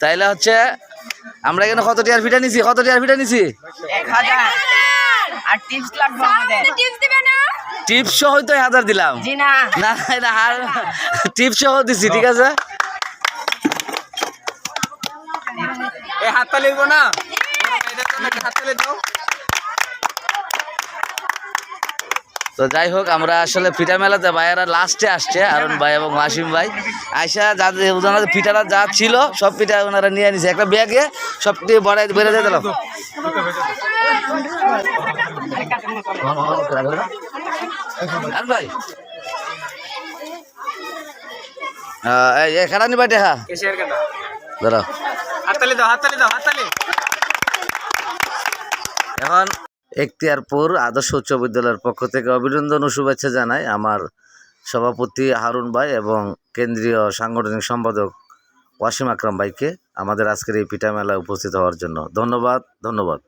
তাইলে হচ্ছে আমরা এখানে কত টিয়ার ফিটা নিছি? 1000 আর টিপস লাগবে আমাদের। টিপস দিবে না? টিপস সহ তো 1000 দিলাম। জি না না না টিপস সহ দিছি, ঠিক আছে। এই হাততালি দিব না, হাততালি দাও। তো যাই হোক, আমরা আসলে ফিটা মেলাতে ভাইয়েরা লাস্টে আসছে, আরুন ভাই এবং ওয়াসিম ভাই আইসা যাদের ওনাদের ফিটারা যা ছিল সব ফিটা ওনারা নিয়ে নিছে একটা ব্যাগে, সব বেড়ে দিয়ে দিলাম। ভাই খেলা নিবা দেখা ধরো, হাততালি দাও, হাততালি দাও, হাততালি। এখন এখতিয়ারপুর আদর্শ উচ্চ বিদ্যালয়ের পক্ষ থেকে অভিনন্দন ও শুভেচ্ছা জানাই আমার সভাপতি হারুন ভাই এবং কেন্দ্রীয় সাংগঠনিক সম্পাদক ওয়াসিম আকরাম ভাইকে আমাদের আজকের এই পিঠা মেলায় উপস্থিত হওয়ার জন্য ধন্যবাদ।